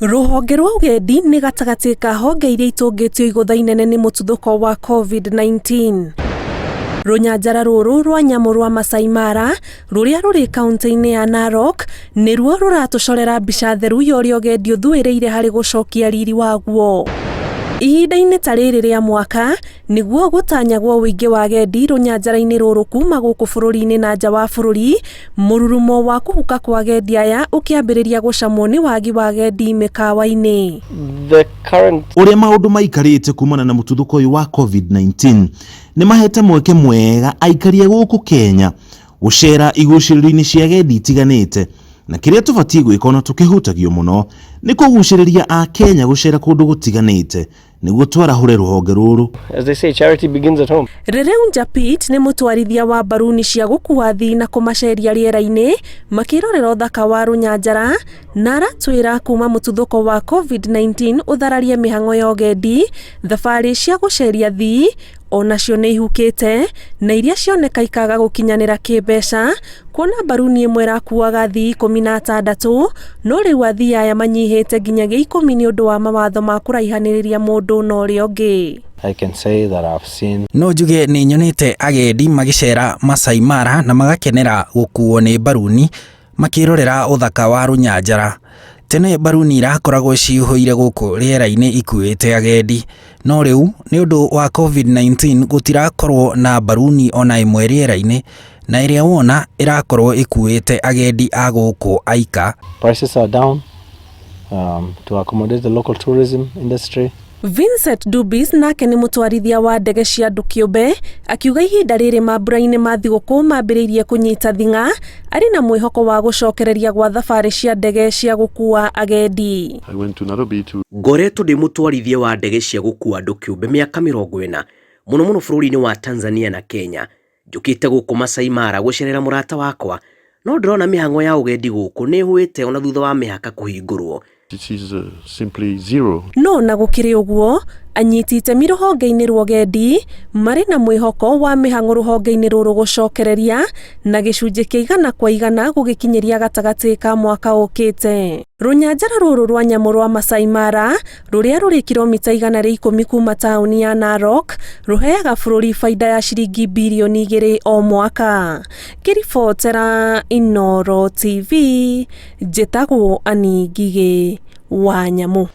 Rũhonge rwa ũgendi nĩ gatagatĩ ka honge iria itũngĩtio igũtha inene nĩ mũtuthũko wa COVID-19. Rũnyanjara rũrũ rwa nyamũ rwa Masaai Mara rũrĩa rũrĩ kaunti-inĩ ya Narok nĩruo rũratũcorera mbica theru ya ũrĩa ũgendi ũthuĩrĩire harĩ gũcokia riri waguo. Ihinda-inĩ ta rĩrĩ rĩa mwaka nĩguo gũtanyagwo ũingĩ wa agendi rũnyanjara-inĩ rũrũ kuma gũkũ bũrũri-inĩ na nja wa bũrũri, mũrurumo wa kũhuka kwa agendi aya ũkĩambĩrĩria gũcamwo nĩ wagi wa agendi mĩkawa-inĩ. Ũrĩa maũndũ maikarĩte kumana na mũtuthũko ũyũ wa COVID-19 nĩ mahete mweke mwega aikaria gũkũ Kenya gũcera igucĩrĩrio-inĩ cia agendi itiganĩte, na kĩrĩa tũbatiĩ gwĩka ona tũkĩhutagio mũno nĩ kũgucĩrĩria a Kenya gũcera kũndũ gũtiganĩte nĩguo twarahũre rũhonge rũrũ. As they say, charity begins at home. Rĩrĩu Japit nĩ mũtwarithia wa baruni cia gũkua athii na kũmaceria rĩera-inĩ makĩrorera ũthaka wa Rũnyanjara, na aratwĩra kuma mũtuthũko wa COVID-19 ũthararie mĩhang'o ya ũgendi, thabarĩ cia gũceria athii onacio nĩ ihukĩte na iria cioneka ikaga gũkinyanĩra kĩmbeca, kuona baruni ĩmwe ĩrakuaga athii 16 no rĩu athii aya manyihĩte nginyagia 10 nĩ ũndũ wa mawatho ma kũraihanĩrĩria mũndũ na ũrĩa ũngĩ. I can say that I've seen. No njuge nĩ nyonete agendi magĩcera Masaai Mara na magakenera gũkuo nĩ baruni makĩrorera ũthaka wa Rũnyanjara. Tene baruni irakoragwo ciũhũire gũkũ rĩera-inĩ ikuĩte agendi, no rĩu nĩ ũndũ wa COVID-19 gũtirakorwo na baruni ona ĩmwe rĩera-inĩ, na ĩrĩa wona irakorwo ikuĩte agendi a gũkũ aika. Prices are down to accommodate the local tourism industry. Vincent Dubis nake nĩ mũtwarithia wa ndege cia andũ kĩũmbe, akiuga ihinda rĩrĩ mambura-inĩ ma thigũkũ mambĩrĩirie kũnyita thing'a, arĩ na mwĩhoko wa gũcokereria gwa thabarĩ cia ndege cia gũkua agendi. Ngoretwo ndĩ mũtwarithia wa ndege cia gũkua andũ kĩũmbe mĩaka 40 mũno bũrũri-inĩ wa Tanzania na Kenya. Njũkĩte gũkũ Masaai Mara gũcerera mũrata wakwa, no ndĩrona mĩhang'o ya ũgendi gũkũ nĩ hũĩte ona thutha wa mĩhaka kũhingũrwo. It is simply zero. No na gũkĩrĩ ũguo, anyiti itemi rũhonge-inĩ rwa ũgendi marĩ na mwĩhoko wa mĩhang'o rũhonge-inĩ rũrũ gũcokereria na gĩcunjĩ kĩa 100% gũgĩkinyĩria gatagatĩ ka mwaka ũkĩte. Rũnyanjara rũrũ rwa nyamũ rwa Masaai Mara rũrĩa rũrĩ kilomita 110 kuma taũni ya Narok rũheaga bũrũri faida ya ciringi bilioni 2 o mwaka. Kĩribotera Inooro TV, njĩtagwo Ani Ngigĩ wa Nyamũ.